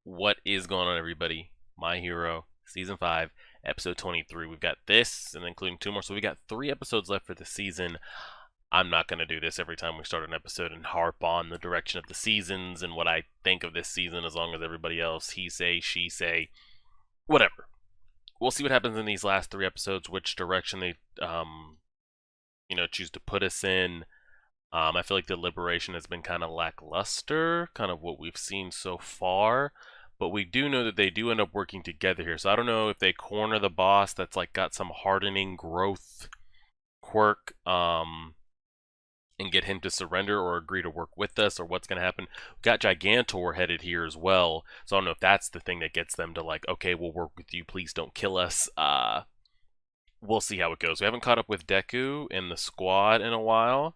What is going on, everybody? My Hero, Season 5, Episode 23. We've got this, and including two more, so we got 3 episodes left for the season. I'm not going to do this every time we start an episode and harp on the direction of the seasons and what I think of this season as long as everybody else, he say, she say, whatever. We'll see what happens in these last 3 episodes, which direction they, choose to put us in. I feel like the liberation has been kind of lackluster, kind of what we've seen so far. But we do know that they do end up working together here. So I don't know if they corner the boss that's like got some hardening growth quirk, and get him to surrender or agree to work with us, or what's going to happen. We've got Gigantor headed here as well. So I don't know if that's the thing that gets them to like, okay, we'll work with you. Please don't kill us. We'll see how it goes. We haven't caught up with Deku and the squad in a while.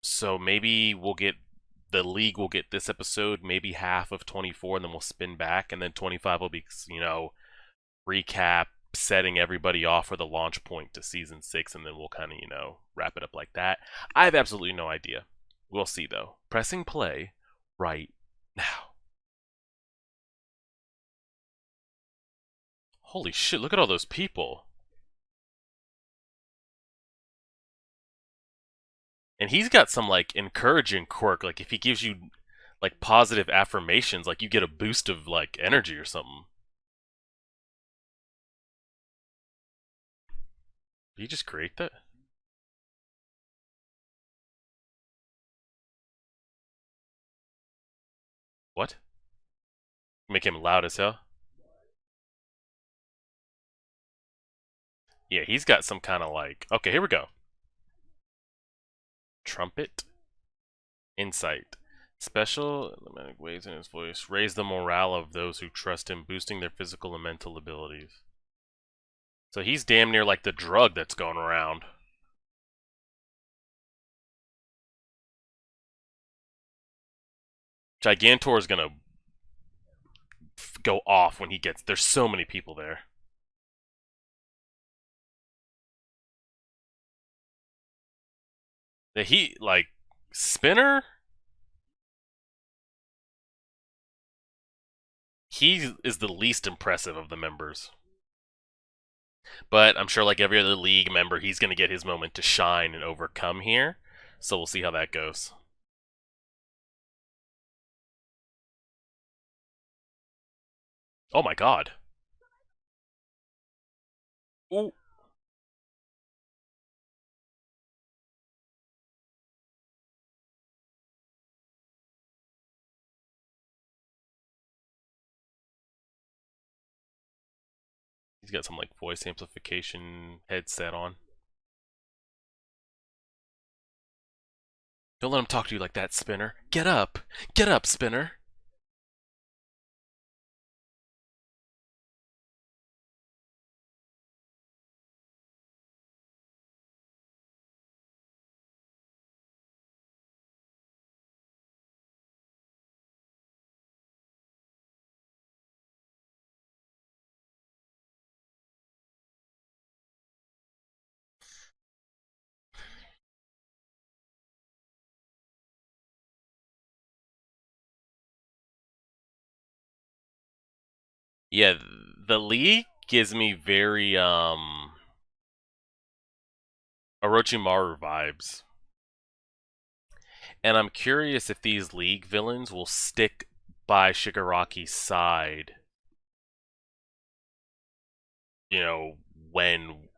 So maybe the league will get this episode, maybe half of 24, and then we'll spin back, and then 25 will be, recap, setting everybody off for the launch point to season 6, and then we'll kind of, wrap it up like that. I have absolutely no idea. We'll see, though. Pressing play right now. Holy shit, look at all those people. And he's got some, like, encouraging quirk. Like, if he gives you, like, positive affirmations, like, you get a boost of, like, energy or something. Did he just create that? What? Make him loud as hell? Yeah, he's got some kind of, like... Okay, here we go. Trumpet. Insight. Special automatic waves in his voice. Raise the morale of those who trust him, boosting their physical and mental abilities. So he's damn near like the drug that's going around. Gigantor is gonna go off when he gets... There's so many people there. Like, Spinner? He is the least impressive of the members. But I'm sure, like every other league member, he's going to get his moment to shine and overcome here. So we'll see how that goes. Oh my god. Ooh. He's got some like voice amplification headset on. Don't let him talk to you like that, Spinner. Get up! Get up, Spinner! Yeah, the league gives me very Orochimaru vibes. And I'm curious if these league villains will stick by Shigaraki's side, when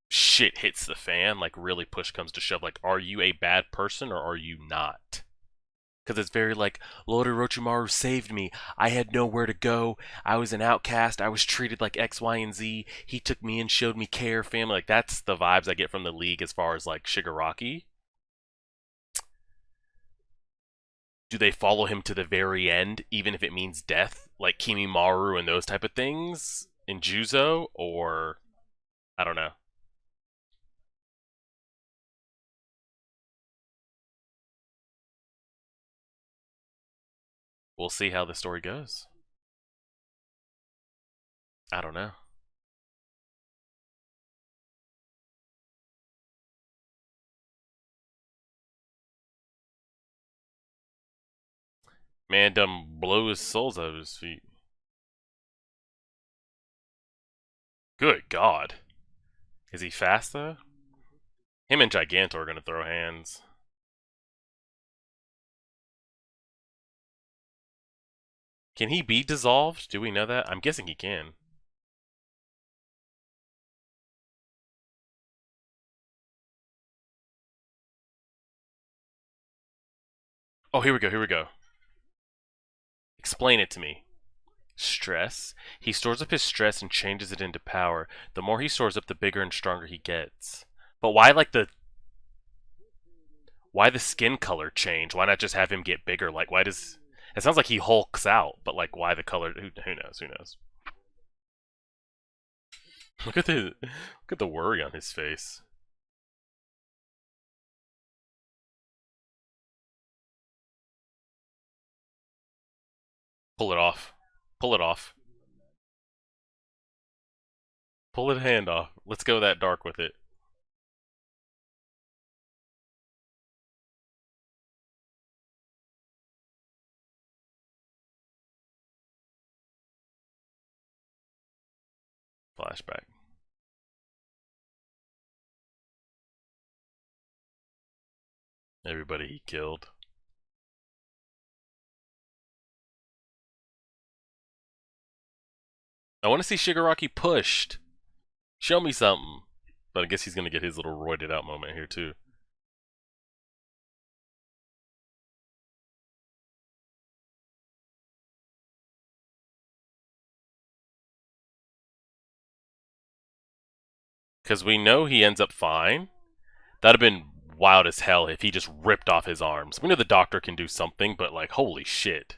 shit hits the fan, like really push comes to shove. Like, are you a bad person or are you not? Because it's very like, Lord Orochimaru saved me. I had nowhere to go. I was an outcast. I was treated like X, Y, and Z. He took me and showed me care, family. Like, that's the vibes I get from the league as far as like Shigaraki. Do they follow him to the very end, even if it means death, like Kimimaru and those type of things in Juzo, or I don't know. We'll see how the story goes. I don't know. Man done blow his souls out of his feet. Good God. Is he fast though? Him and Gigantor are gonna throw hands. Can he be dissolved? Do we know that? I'm guessing he can. Oh, here we go, here we go. Explain it to me. Stress? He stores up his stress and changes it into power. The more he stores up, the bigger and stronger he gets. But why the skin color change? Why not just have him get bigger? Like, why does... It sounds like he hulks out, but like, why the color? Who knows? Who knows? Look at the worry on his face. Pull it off. Pull it off. Pull his hand off. Let's go that dark with it. Flashback. Everybody he killed. I want to see Shigaraki pushed. Show me something. But I guess he's gonna get his little roided out moment here too. Because we know he ends up fine. That'd have been wild as hell if he just ripped off his arms. We know the doctor can do something, but like, holy shit.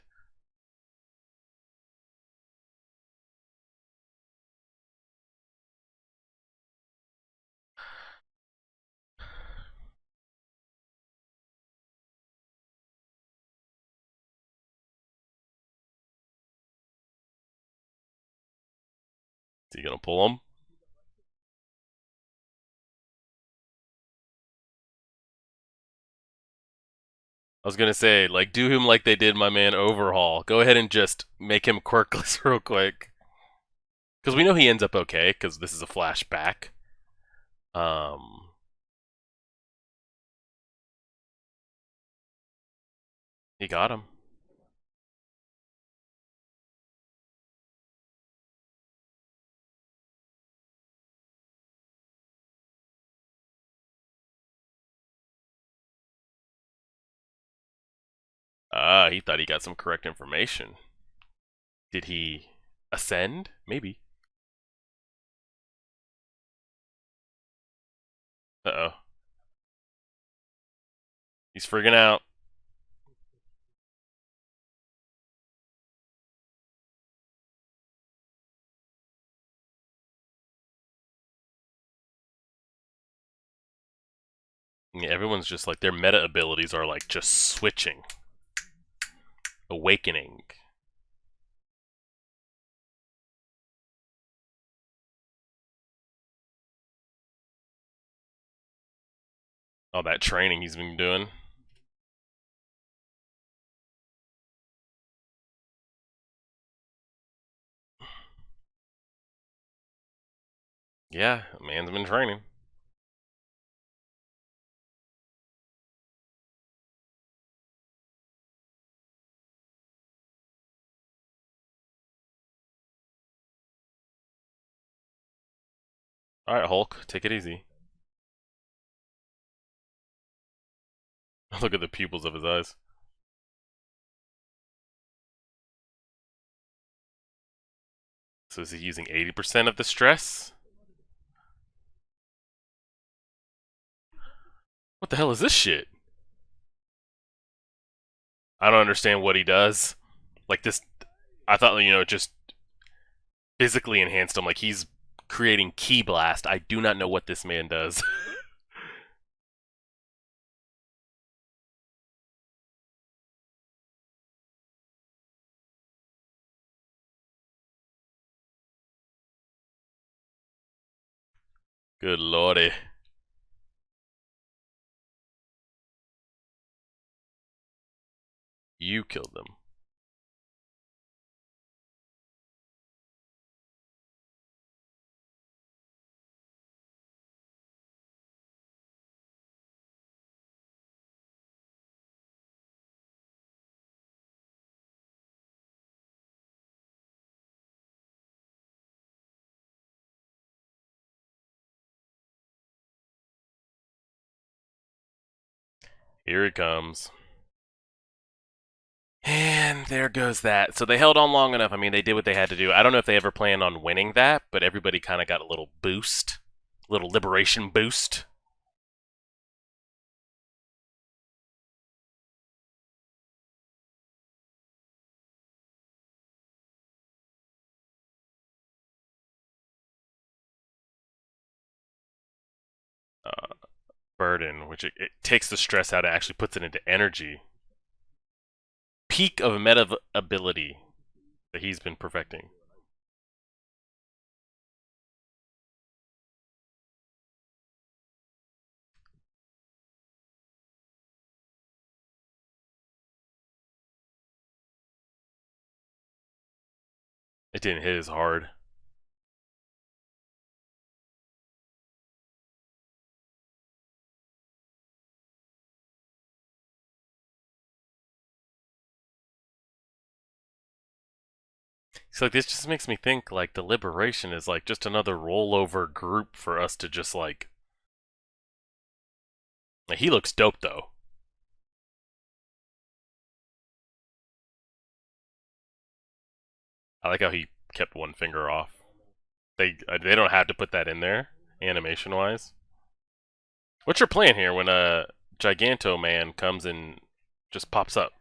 Is he gonna pull him? I was gonna say, like, do him like they did my man Overhaul. Go ahead and just make him quirkless real quick. Because we know he ends up okay, because this is a flashback. Um, he got him. Ah, he thought he got some correct information. Did he ascend? Maybe. Uh-oh. He's freaking out. Yeah, everyone's just like, their meta abilities are like just switching. Awakening. All that training he's been doing. Yeah, man's been training. Alright, Hulk, take it easy. Look at the pupils of his eyes. So is he using 80% of the stress? What the hell is this shit? I don't understand what he does. Like this, I thought, it just physically enhanced him. Like he's creating Ki Blast. I do not know what this man does. Good lordy. You killed them. Here it comes. And there goes that. So they held on long enough. I mean, they did what they had to do. I don't know if they ever planned on winning that, but everybody kind of got a little boost, little liberation boost. Uh, Burden, which it takes the stress out, it actually puts it into energy. Peak of meta ability that he's been perfecting. It didn't hit as hard. So like this just makes me think like the liberation is like just another rollover group for us to just like he looks dope though. I like how he kept one finger off. They don't have to put that in there animation wise. What's your plan here when a Giganto man comes and just pops up?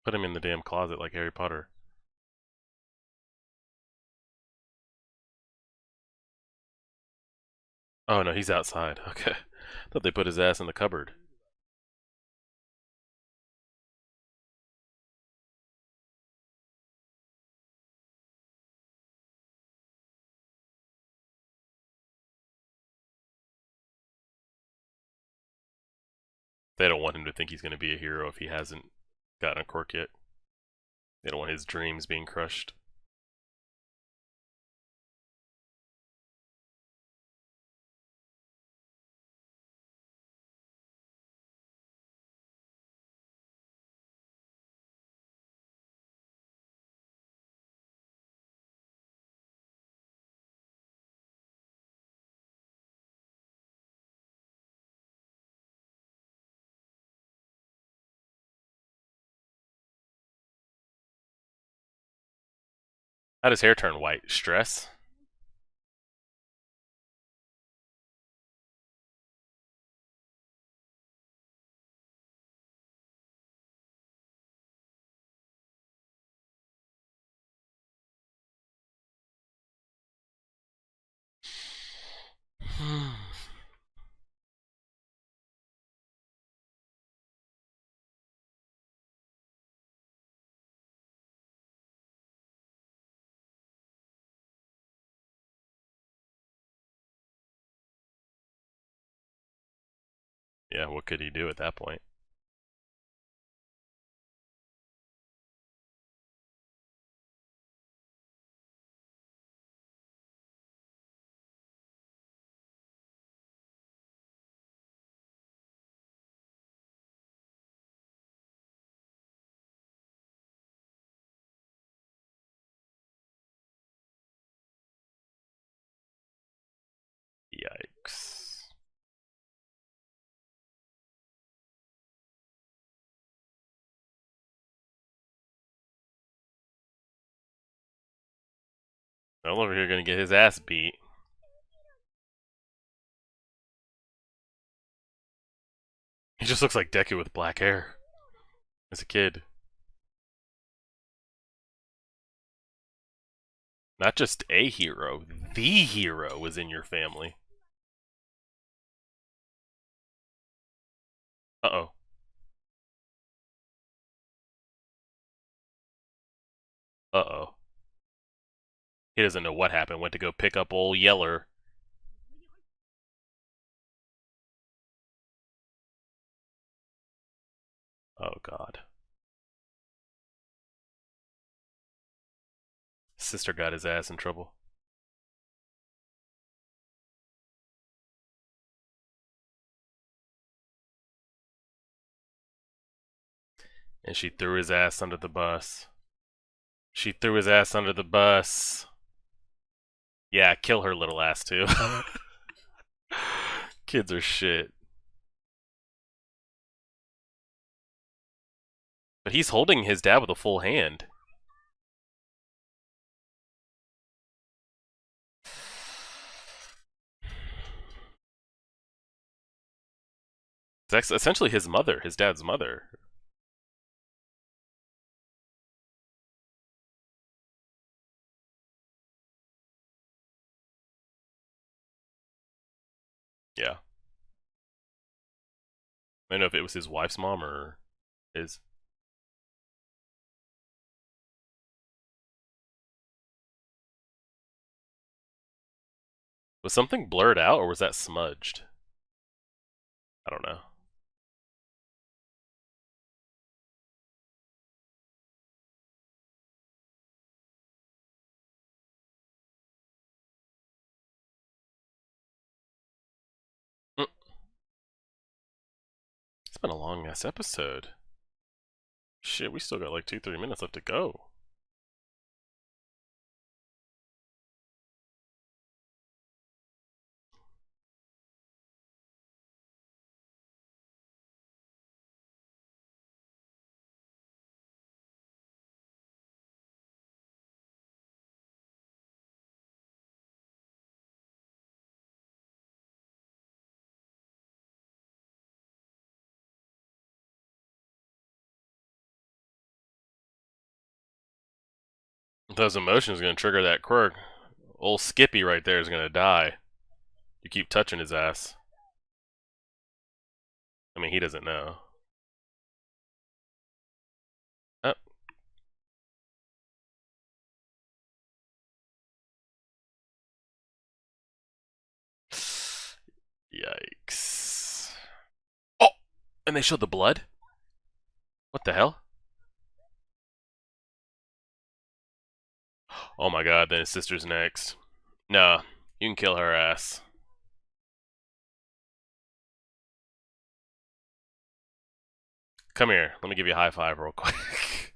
Put him in the damn closet like Harry Potter. Oh no, he's outside. Okay. Thought they put his ass in the cupboard. They don't want him to think he's going to be a hero if he hasn't gotten a quirk yet. They don't want his dreams being crushed. How'd his hair turn white? Stress? Yeah, what could he do at that point? Yikes. Well, over here gonna get his ass beat. He just looks like Deku with black hair as a kid. Not just a hero, the hero was in your family. Uh oh. Uh oh. He doesn't know what happened. Went to go pick up old Yeller. Oh god. Sister got his ass in trouble. And she threw his ass under the bus. She threw his ass under the bus. Yeah, kill her little ass too. Kids are shit. But he's holding his dad with a full hand. It's essentially his mother, his dad's mother. Yeah. I don't know if it was his wife's mom or his. Was something blurred out or was that smudged? I don't know. Mm. It's been a long ass episode. Shit, we still got like 2-3 minutes left to go. Those emotions are gonna trigger that quirk. Old Skippy right there is gonna die. You keep touching his ass. I mean, he doesn't know. Oh. Yikes. Oh! And they showed the blood? What the hell? Oh my god, then his sister's next. Nah, you can kill her ass. Come here, let me give you a high five real quick.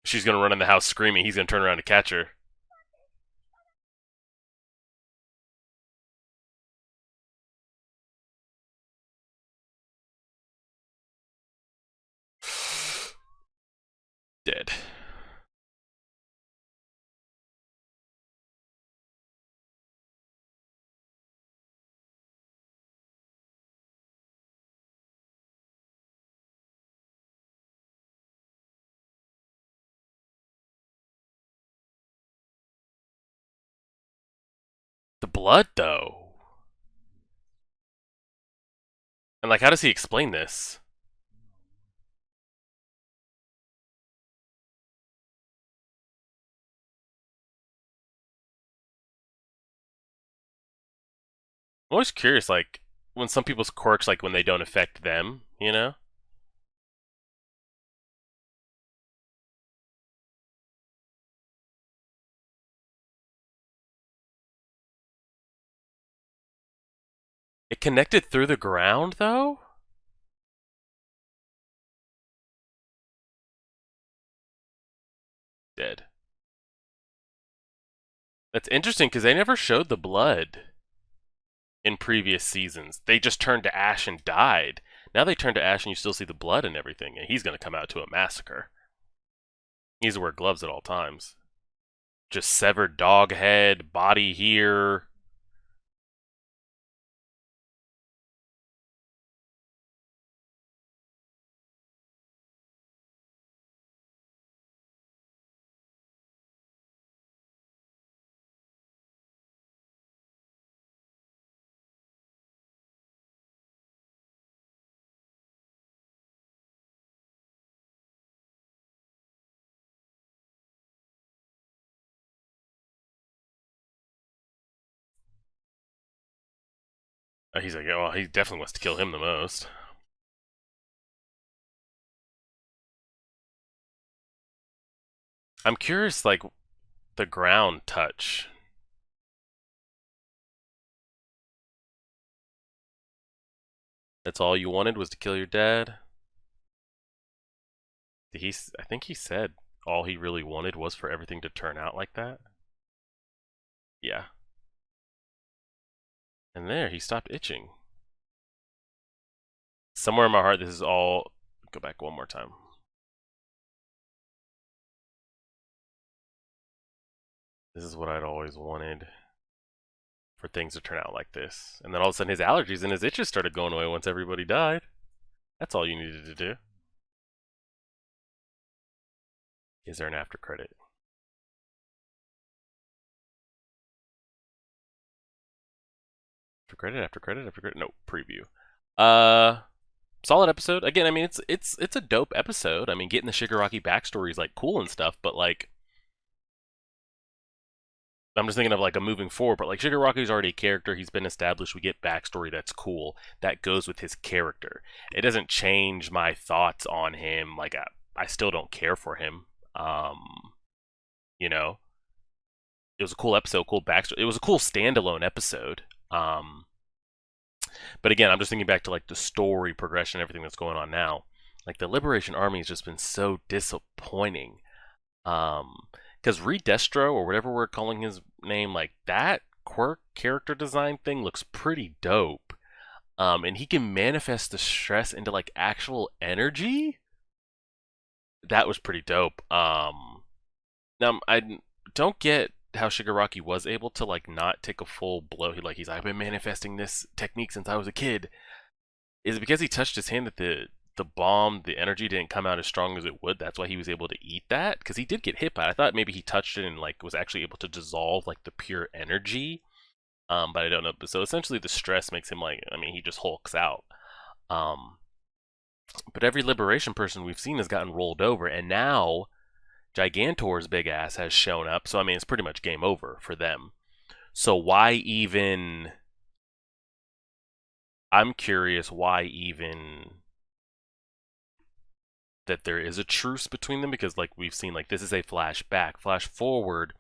She's gonna run in the house screaming, he's gonna turn around to catch her. Dead. The blood, though. And, like, how does he explain this? I'm always curious, like, when some people's quirks, like, when they don't affect them, you know? It connected through the ground, though? Dead. That's interesting, because they never showed the blood in previous seasons. They just turned to ash and died. Now they turn to ash and you still see the blood and everything, and he's gonna come out to a massacre. He needs to wear gloves at all times. Just severed dog head, body here. He's like, oh, he definitely wants to kill him the most. I'm curious, like, the ground touch. That's all you wanted was to kill your dad? I think he said all he really wanted was for everything to turn out like that. Yeah. And there, he stopped itching. Somewhere in my heart, this is all. Go back one more time. This is what I'd always wanted for things to turn out like this. And then all of a sudden, his allergies and his itches started going away once everybody died. That's all you needed to do. Is there an after credit? After credit, after credit, after credit. No, preview. Solid episode. Again, I mean, it's a dope episode. I mean, getting the Shigaraki backstory is like cool and stuff, but like, I'm just thinking of like a moving forward. But like, Shigaraki's already a character. He's been established. We get backstory that's cool. That goes with his character. It doesn't change my thoughts on him. Like, I still don't care for him. You know, it was a cool episode, cool backstory. It was a cool standalone episode. But again, I'm just thinking back to like the story progression, everything that's going on now. Like the Liberation Army has just been so disappointing. Because Reed Destro or whatever we're calling his name, like that quirk character design thing looks pretty dope. And he can manifest the stress into like actual energy. That was pretty dope. Now I don't get how Shigaraki was able to like not take a full blow. He's I've been manifesting this technique since I was a kid. Is it because he touched his hand that the bomb, the energy didn't come out as strong as it would? That's why he was able to eat that? Because he did get hit by it. I thought maybe he touched it and like was actually able to dissolve like the pure energy. But I don't know. So essentially, the stress makes him like, I mean, he just hulks out. Um, but every liberation person we've seen has gotten rolled over, and now Gigantor's big ass has shown up. So I mean, it's pretty much game over for them. So why even? I'm curious why even that there is a truce between them, because like we've seen, like this is a flashback. Flash forward,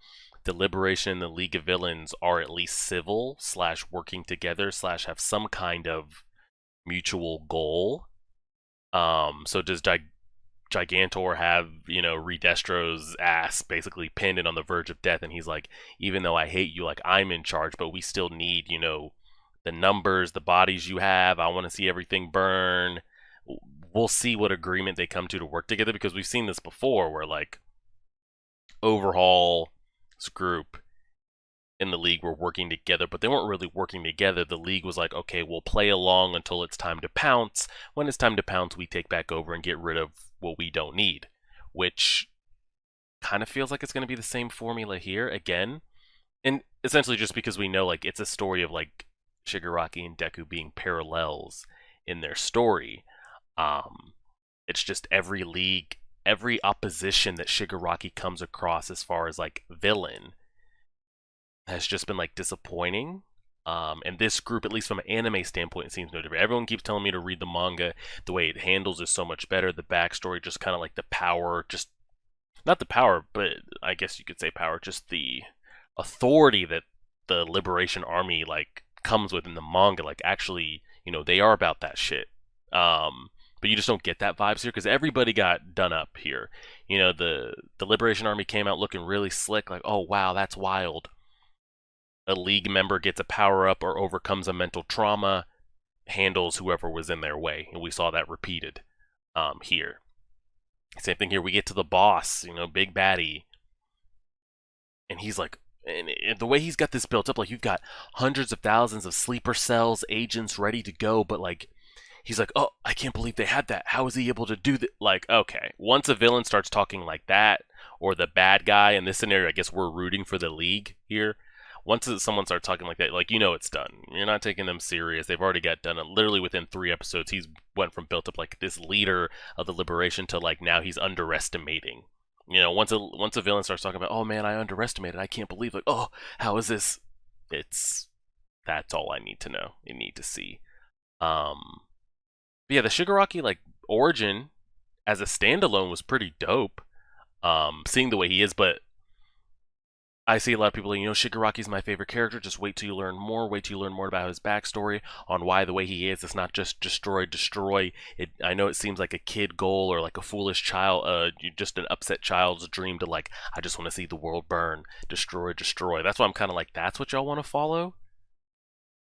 the Liberation and the League of Villains are at least civil slash working together slash have some kind of mutual goal. So does Gigantor have, Redestro's ass basically pinned and on the verge of death, and he's like, even though I hate you, like I'm in charge, but we still need, the numbers, the bodies you have. I want to see everything burn. We'll see what agreement they come to work together, because we've seen this before where like Overhaul's group in the League were working together, but they weren't really working together. The League was like, okay, we'll play along until it's time to pounce. When it's time to pounce, we take back over and get rid of what we don't need, which kind of feels like it's going to be the same formula here again. And essentially just because we know like it's a story of like Shigaraki and Deku being parallels in their story. It's just every league, every opposition that Shigaraki comes across as far as like villain has just been like disappointing. And this group, at least from an anime standpoint, it seems no different. Everyone keeps telling me to read the manga. The way it handles is so much better. The backstory, just kind of like the power, just not the power, but I guess you could say power, just the authority that the Liberation Army like comes with in the manga. Like actually, they are about that shit. But you just don't get that vibes here because everybody got done up here. The Liberation Army came out looking really slick, like, oh wow, that's wild. A League member gets a power up or overcomes a mental trauma, handles whoever was in their way, and we saw that repeated here. Same thing here. We get to the boss, big baddie, and he's like, and the way he's got this built up, like you've got hundreds of thousands of sleeper cells, agents ready to go, but like he's like, oh, I can't believe they had that. How is he able to do that? Like, okay, once a villain starts talking like that, or the bad guy in this scenario, I guess we're rooting for the League here. Once someone starts talking like that, like it's done. You're not taking them serious. They've already got done. Literally within 3 episodes, he's went from built up like this leader of the Liberation to like now he's underestimating. Once a villain starts talking about, oh man, I underestimated. I can't believe, like, oh, how is this? That's all I need to know. I need to see. But yeah, the Shigaraki like origin as a standalone was pretty dope. Seeing the way he is, but I see a lot of people, Shigaraki's my favorite character. Just wait till you learn more. Wait till you learn more about his backstory on why the way he is. It's not just destroy, destroy. I know it seems like a kid goal or like a foolish child, just an upset child's dream to like, I just want to see the world burn, destroy, destroy. That's why I'm kind of like, that's what y'all want to follow?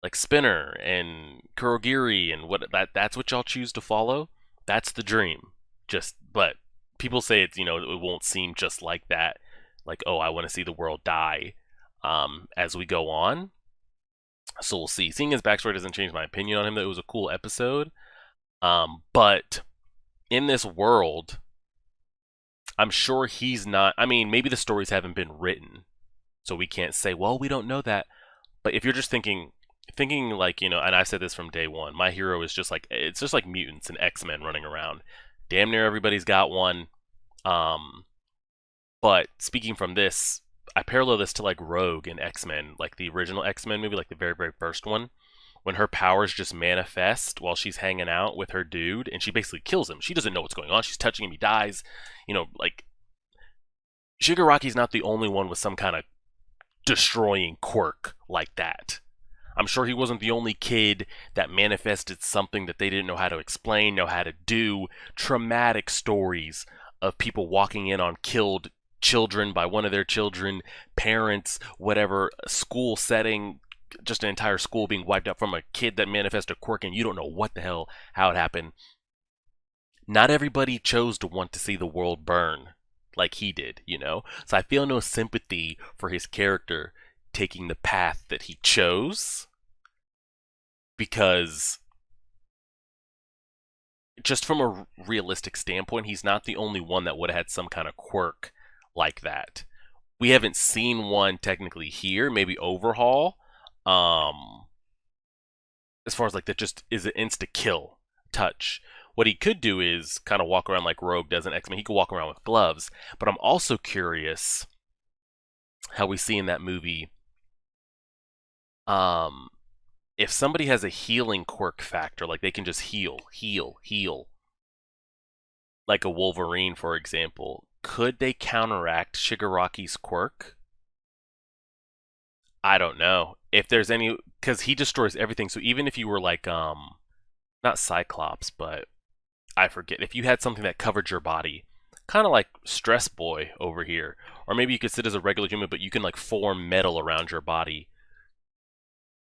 Like Spinner and Kurogiri and that's what y'all choose to follow? That's the dream. But people say it won't seem just like that. Like, oh, I want to see the world die as we go on. So we'll see. Seeing his backstory doesn't change my opinion on him. That it was a cool episode. But in this world, I'm sure he's not. I mean, maybe the stories haven't been written, so we can't say, well, we don't know that. But if you're just thinking like, and I said this from day one, my hero is just like, it's just like mutants and X-Men running around. Damn near everybody's got one. But speaking from this, I parallel this to like Rogue in X-Men, like the original X-Men movie, like the very, very first one, when her powers just manifest while she's hanging out with her dude, and she basically kills him. She doesn't know what's going on. She's touching him. He dies. Like, Shigaraki's not the only one with some kind of destroying quirk like that. I'm sure he wasn't the only kid that manifested something that they didn't know how to explain, know how to do. Traumatic stories of people walking in on killed children by one of their children, parents, whatever, school setting, just an entire school being wiped out from a kid that manifested a quirk and you don't know what the hell, how it happened. Not everybody chose to want to see the world burn like he did, So I feel no sympathy for his character taking the path that he chose, because just from a realistic standpoint, he's not the only one that would have had some kind of quirk like that. We haven't seen one technically here, maybe Overhaul. As far as like that just is an insta kill touch. What he could do is kind of walk around like Rogue does in X-Men. He could walk around with gloves. But I'm also curious how we see in that movie, if somebody has a healing quirk factor, like they can just heal, like a Wolverine, for example, could they counteract Shigaraki's quirk? I don't know. If there's any, because he destroys everything. So even if you were like, not Cyclops, but I forget, if you had something that covered your body, kind of like Stress Boy over here, or maybe you could sit as a regular human, but you can like form metal around your body.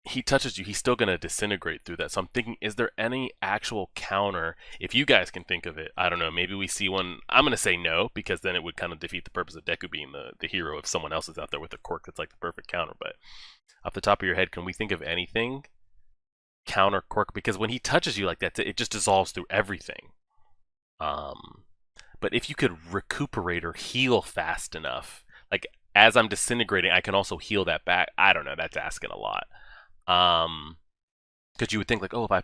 He touches you, he's still going to disintegrate through that. So I'm thinking, is there any actual counter? If you guys can think of it, I don't know, maybe we see one. I'm going to say no, because then it would kind of defeat the purpose of Deku being the hero if someone else is out there with a quirk that's like the perfect counter. But off the top of your head, can we think of anything counter quirk? Because when he touches you like that, it just dissolves through everything. But if you could recuperate or heal fast enough, like as I'm disintegrating, I can also heal that back. I don't know, that's asking a lot. Because you would think like, oh, if I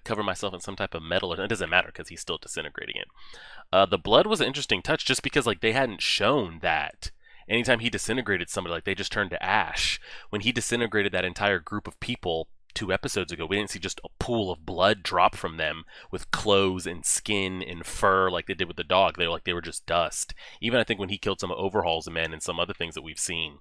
cover myself in some type of metal, it doesn't matter because he's still disintegrating it. The blood was an interesting touch, just because like they hadn't shown that anytime he disintegrated somebody, like they just turned to ash. When he disintegrated that entire group of people 2 episodes ago, we didn't see just a pool of blood drop from them with clothes and skin and fur like they did with the dog. They were just dust. Even I think when he killed some Overhaul's men and some other things that we've seen,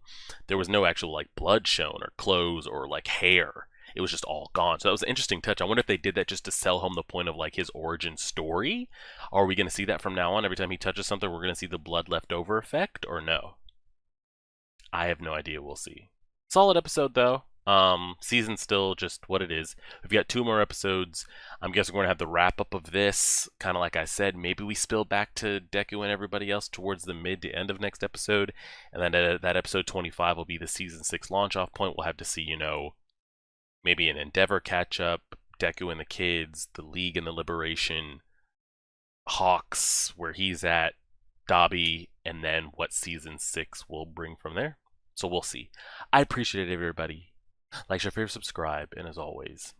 there was no actual like blood shown or clothes or like hair. It was just all gone. So that was an interesting touch. I wonder if they did that just to sell home the point of like his origin story. Are we going to see that from now on? Every time he touches something, we're going to see the blood left over effect, or no? I have no idea. We'll see. Solid episode though. Season's still just what it is. We've got 2 more episodes. I'm guessing we're gonna have the wrap up of this. Kind of like I said, maybe we spill back to Deku and everybody else towards the mid to end of next episode, and then that episode 25 will be the season 6 launch off point. We'll have to see, maybe an Endeavor catch up, Deku and the kids, the League and the Liberation, Hawks where he's at, Dobby, and then what season 6 will bring from there. So we'll see. I appreciate it, everybody. Like, share, favorite, subscribe, and as always,